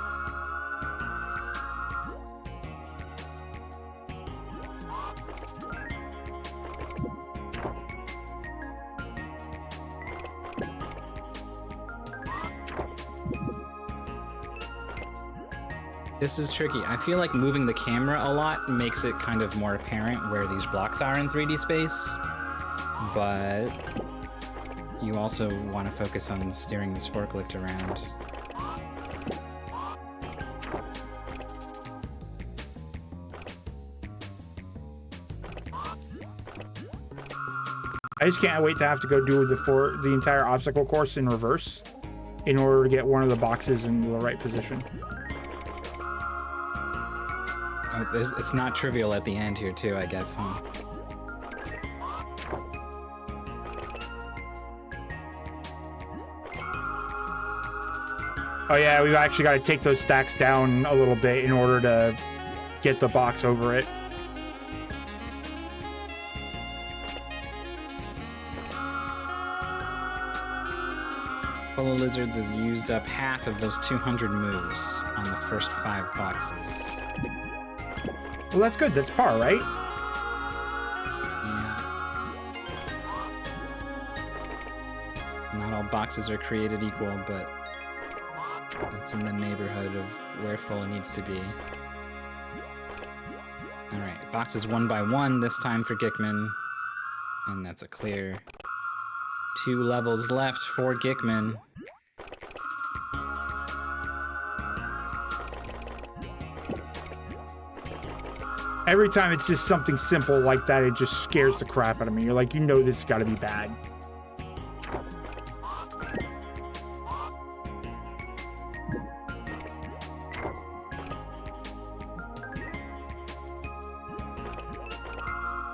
S1: This is tricky. I feel like moving the camera a lot makes it kind of more apparent where these blocks are in 3D space, but you also want to focus on steering this forklift around.
S2: I just can't wait to have to go do the entire obstacle course in reverse in order to get one of the boxes into the right position.
S1: Oh, it's not trivial at the end here too, I guess, huh?
S2: Oh yeah, we've actually got to take those stacks down a little bit in order to get the box over it.
S1: FullaLizards has used up half of those 200 moves on the first 5 boxes.
S2: Well, that's good. That's par, right?
S1: Yeah. Not all boxes are created equal, but it's in the neighborhood of where Fulla needs to be. Alright, boxes 1 by 1 this time for Gikkman. And that's a clear. 2 levels left for Gikkman.
S2: Every time it's just something simple like that, it just scares the crap out of me. You're like, you know this has got to be bad.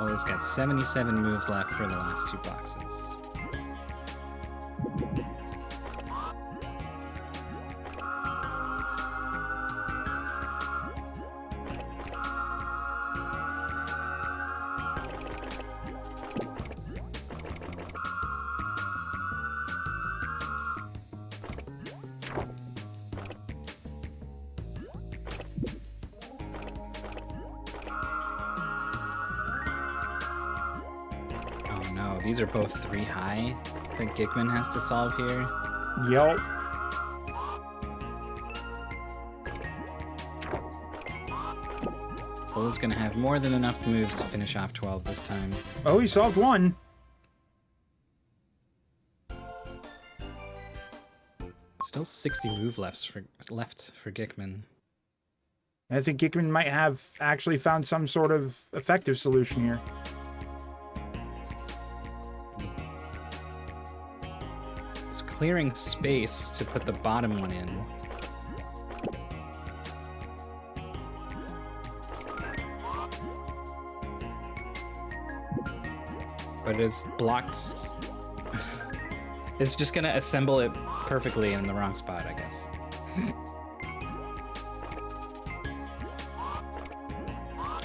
S1: Well, it's got 77 moves left for the last 2 boxes. These are both 3 high that Gikkman has to solve here.
S2: Yep.
S1: Fulla's gonna have more than enough moves to finish off 12 this time.
S2: Oh, he solved one.
S1: Still 60 move left for Gikkman.
S2: I think Gikkman might have actually found some sort of effective solution here.
S1: Clearing space to put the bottom one in. But it's blocked. It's just gonna assemble it perfectly in the wrong spot, I guess.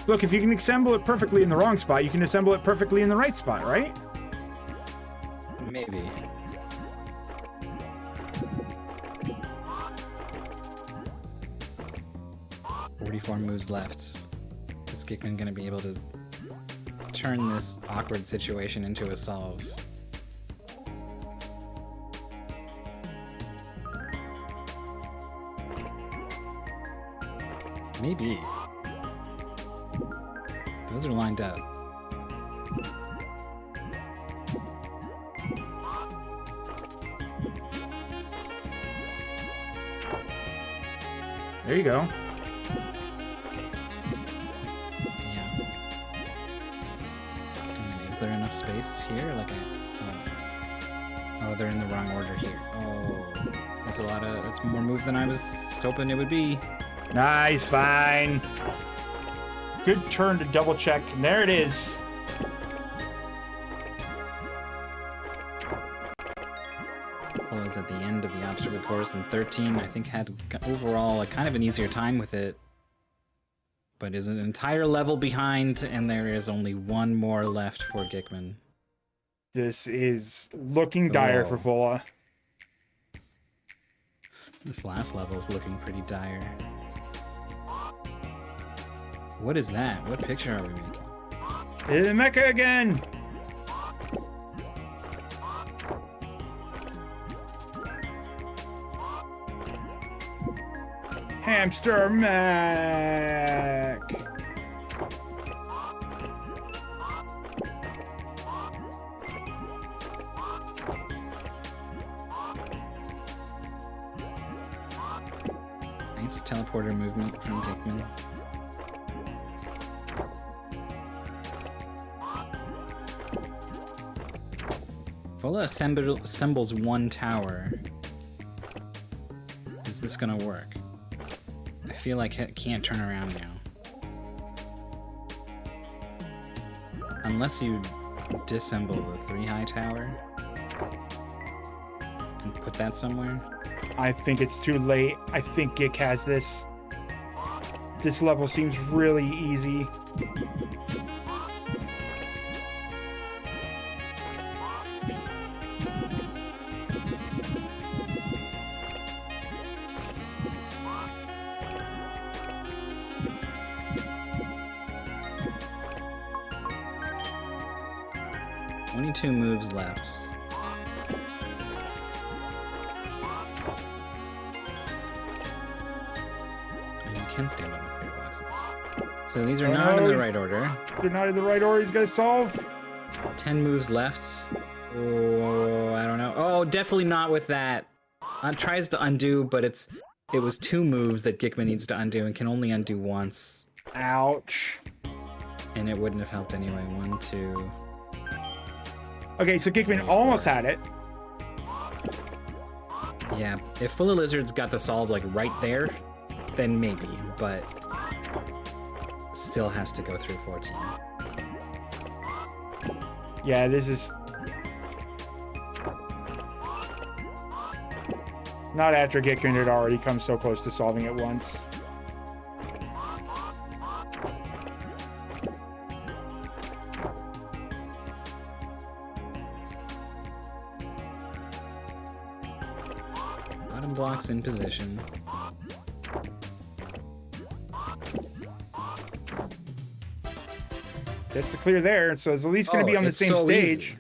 S2: Look, if you can assemble it perfectly in the wrong spot, you can assemble it perfectly in the right spot, right?
S1: Maybe. "44 moves left. Is Gikkman gonna be able to turn this awkward situation into a solve?" Maybe. Those are lined up.
S2: There you go.
S1: Yeah. Is there enough space here? Like oh, they're in the wrong order here. Oh, that's a lot of. That's more moves than I was hoping it would be.
S2: Nice, fine. Good turn to double check, and there it is.
S1: Fulla's at the end of the obstacle course, and 13, I think, had overall kind of an easier time with it, but is an entire level behind, and there is only one more left for Gikkman.
S2: This is looking dire for Fulla.
S1: This last level is looking pretty dire. What is that? What picture are we making?
S2: It's Mecha again! Hamster Mac!
S1: Nice teleporter movement from Gikkman. Fulla assembles one tower. Is this gonna work? I feel like it can't turn around now. Unless you disassemble the 3-high tower and put that somewhere.
S2: I think it's too late. I think Gik has this. This level seems really easy.
S1: Two moves left. And you can stand on the clear boxes. So these are not in the right order.
S2: They're not in the right order. He's gonna solve.
S1: 10 moves left. Oh, I don't know. Oh, definitely not with that. Tries to undo, but it was 2 moves that Gikkman needs to undo and can only undo once.
S2: Ouch.
S1: And it wouldn't have helped anyway. 1, 2.
S2: Okay, so Gikkman almost had it.
S1: Yeah, if FullaLizards got the solve like right there, then maybe, but still has to go through 14.
S2: Yeah, this is not after Gikkman had already come so close to solving it once.
S1: Blocks in position.
S2: That's the clear there, so it's at least going to be on the same stage.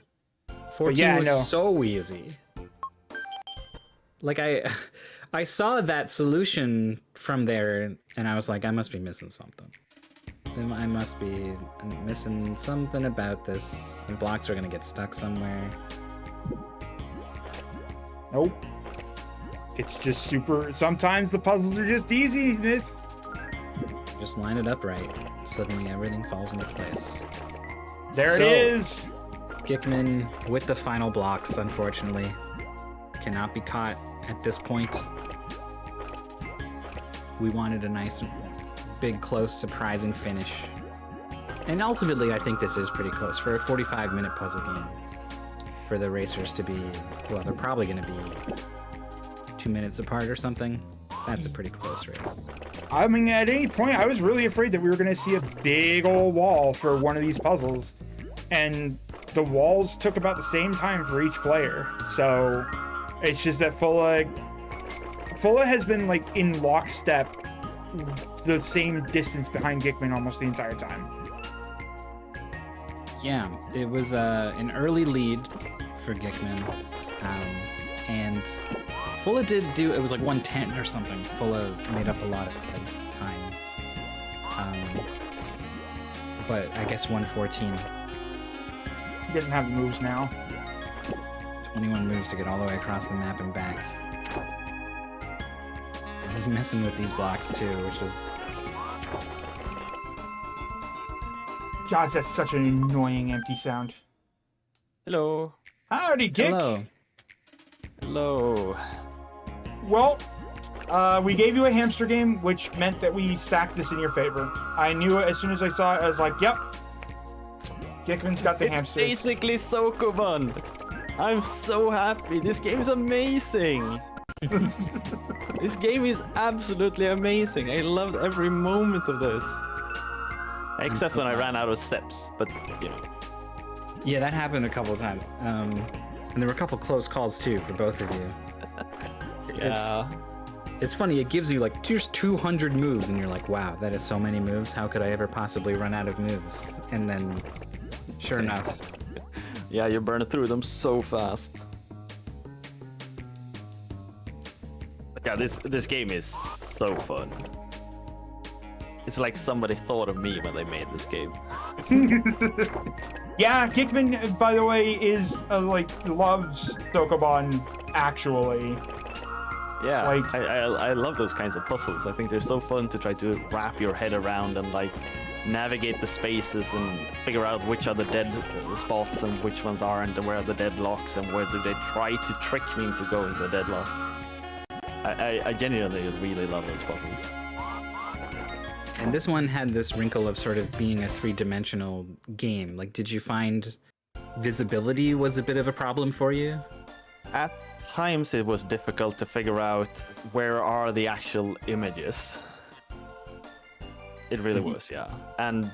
S1: Easy. 14 was so easy. Like I saw that solution from there, and I was like, I must be missing something. I must be missing something about this. The blocks are going to get stuck somewhere.
S2: Nope. It's just super. Sometimes the puzzles are just easy, Smith.
S1: Just line it up right. Suddenly everything falls into place.
S2: There it is.
S1: Gikkman with the final blocks, unfortunately. Cannot be caught at this point. We wanted a nice, big, close, surprising finish. And ultimately, I think this is pretty close for a 45-minute puzzle game. For the racers to be, well, they're probably going to be 2 minutes apart or something. that's a pretty close race.
S2: I mean, at any point, I was really afraid that we were going to see a big old wall for one of these puzzles. And the walls took about the same time for each player. So it's just that Fulla has been like in lockstep, the same distance behind Gikkman almost the entire time.
S1: Yeah, it was an early lead for Gikkman. And Fulla did do, it was like 110 or something. Fulla made up a lot of time. But I guess 114.
S2: He doesn't have moves now.
S1: 21 moves to get all the way across the map and back. He's messing with these blocks too, which is...
S2: God, that's such an annoying empty sound.
S3: Hello.
S2: Howdy, Gick.
S1: Hello.
S3: Hello.
S2: Well, we gave you a hamster game, which meant that we stacked this in your favor. I knew it as soon as I saw it. I was like, yep. Gickman's got the
S3: It's
S2: hamster.
S3: basically Sokoban. I'm so happy. This game is amazing. This game is absolutely amazing. I loved every moment of this. Except when I ran out of steps, but you know.
S1: Yeah, that happened a couple of times. And there were a couple close calls too for both of you.
S3: Yeah.
S1: It's funny, it gives you like, here's 200 moves, and you're like, wow, that is so many moves. How could I ever possibly run out of moves? And then, sure enough.
S3: Yeah, you burn through them so fast. But yeah, this game is so fun. It's like somebody thought of me when they made this game.
S2: Yeah, Gickman, by the way, is loves Sokoban, actually.
S3: Yeah,
S2: Like-
S3: I love those kinds of puzzles. I think they're so fun to try to wrap your head around and like navigate the spaces and figure out which are the dead spots and which ones aren't, and where are the deadlocks and where do they try to trick me into going to a deadlock. I genuinely really love those puzzles.
S1: And this one had this wrinkle of sort of being a three-dimensional game. Like, did you find visibility was a bit of a problem for you?
S3: At times it was difficult to figure out where are the actual images. It really was, yeah. And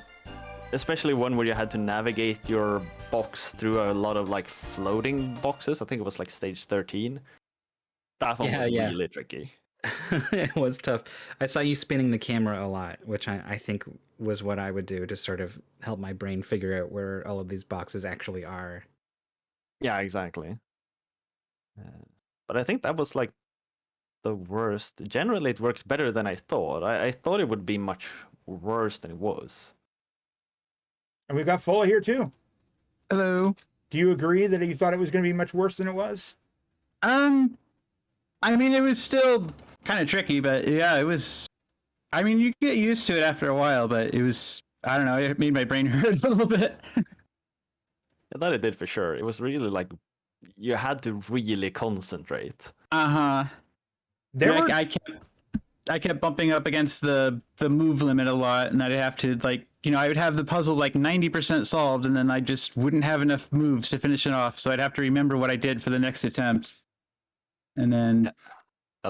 S3: especially one where you had to navigate your box through a lot of like floating boxes. I think it was like stage 13. That one was really tricky.
S1: It was tough. I saw you spinning the camera a lot, which I think was what I would do to sort of help my brain figure out where all of these boxes actually are.
S3: Yeah, exactly. But I think that was like the worst. Generally, it worked better than I thought. I thought it would be much worse than it was.
S2: And we've got Fulla here, too.
S4: Hello.
S2: Do you agree that you thought it was going to be much worse than it was?
S4: I mean, it was still kind of tricky, but yeah, it was. I mean, you get used to it after a while, but it was. I don't know. It made my brain hurt a little bit.
S3: Yeah, that it did for sure. It was really like you had to really concentrate.
S4: Uh-huh. I kept bumping up against the move limit a lot, and I'd have to I would have the puzzle like 90% solved, and then I just wouldn't have enough moves to finish it off, so I'd have to remember what I did for the next attempt. And then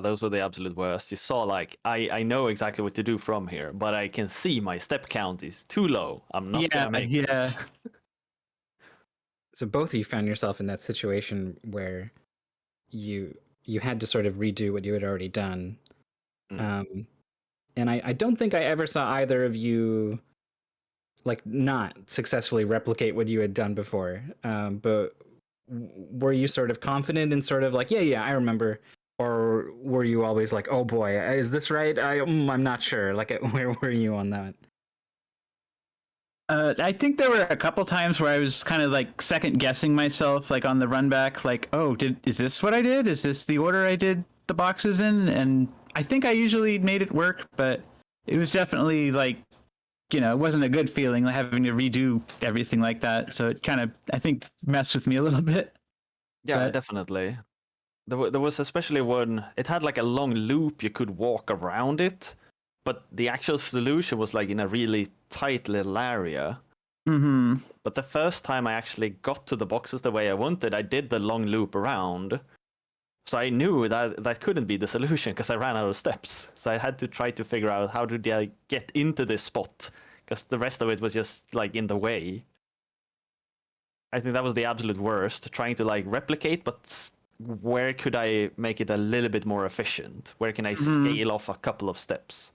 S3: Those were the absolute worst. You saw like I know exactly what to do from here, but I can see my step count is too low. I'm not gonna make it.
S4: Yeah.
S1: So both of you found yourself in that situation where you had to sort of redo what you had already done. And I don't think I ever saw either of you like not successfully replicate what you had done before. But were you sort of confident and sort of like, yeah, I remember? Or were you always like, oh boy, is this right? I'm not sure. Like, where were you on that?
S4: I think there were a couple times where I was kind of like second guessing myself, like on the run back, like, oh, is this what I did? Is this the order I did the boxes in? And I think I usually made it work, but it was definitely like, it wasn't a good feeling like having to redo everything like that. So it kind of, I think, messed with me a little bit.
S3: Yeah,
S4: But-
S3: definitely. There was especially one. It had like a long loop you could walk around it, but the actual solution was like in a really tight little area.
S4: Mm-hmm.
S3: But the first time I actually got to the boxes the way I wanted, I did the long loop around, So I knew that that couldn't be the solution because I ran out of steps. So I had to try to figure out how did I get into this spot because the rest of it was just like in the way. I think that was the absolute worst, trying to like replicate, but where could I make it a little bit more efficient? Where can I scale off a couple of steps?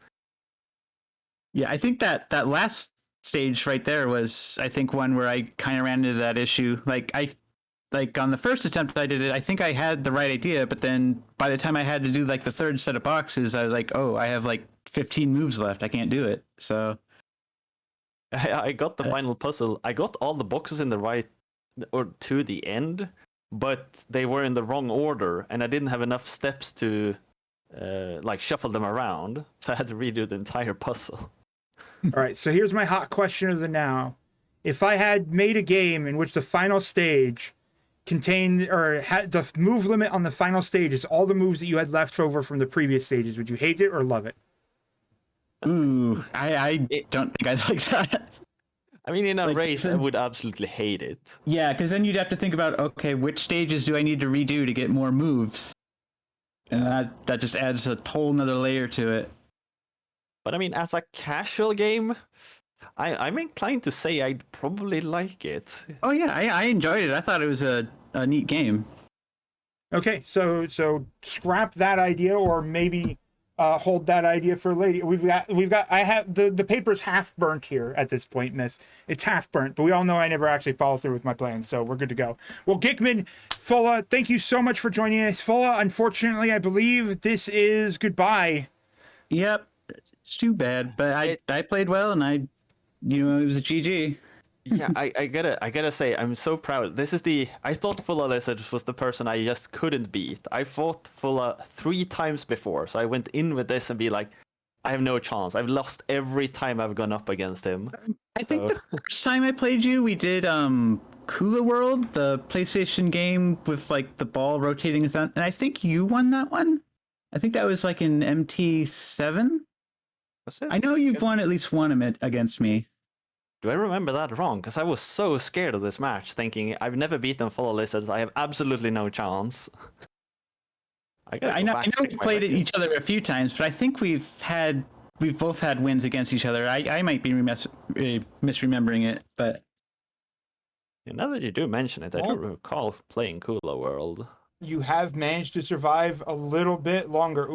S4: Yeah, I think that last stage right there was, I think, one where I kind of ran into that issue. Like on the first attempt I did it, I think I had the right idea, but then by the time I had to do like the third set of boxes, I was like, oh, I have like 15 moves left. I can't do it. So
S3: I got the final puzzle. I got all the boxes in the right or to the end, but they were in the wrong order, and I didn't have enough steps to like shuffle them around, so I had to redo the entire puzzle.
S2: All right, so here's my hot question of the now. If I had made a game in which the final stage contained or had the move limit on the final stage is all the moves that you had left over from the previous stages, would you hate it or love it?
S4: ooh, I don't think I'd like that.
S3: I mean, in a
S4: Like,
S3: race, I
S4: then-
S3: would absolutely hate it.
S4: Yeah, because then you'd have to think about, okay, which stages do I need to redo to get more moves? And that just adds a whole nother layer to it.
S3: But I mean, as a casual game, I'm inclined to say I'd probably like it.
S4: Oh yeah, I enjoyed it. I thought it was a neat game.
S2: Okay, so scrap that idea, or maybe hold that idea for later. I have the paper's half burnt here at this point, Myth. It's half burnt, but we all know I never actually follow through with my plan, so we're good to go. Well, Gikkman, Fulla, thank you so much for joining us. Fulla, unfortunately, I believe this is goodbye.
S4: Yep, it's too bad, but I played well, and it was a GG.
S3: Yeah, I gotta say, I'm so proud. This is I thought FullaLizards was the person I just couldn't beat. I fought Fulla 3 times before, so I went in with this and be like, I have no chance. I've lost every time I've gone up against him.
S4: I think the first time I played you, we did Kula World, the PlayStation game with like the ball rotating and I think you won that one. I think that was like in MT7.
S3: Was it?
S4: I know you've won at least one against me.
S3: Do I remember that wrong? Because I was so scared of this match, thinking I've never beaten FullaLizards. I have absolutely no chance.
S4: I know we played at each other a few times, but I think we've both had wins against each other. I might be misremembering it, but
S3: Now that you do mention it, I do recall playing Kula World.
S2: You have managed to survive a little bit longer.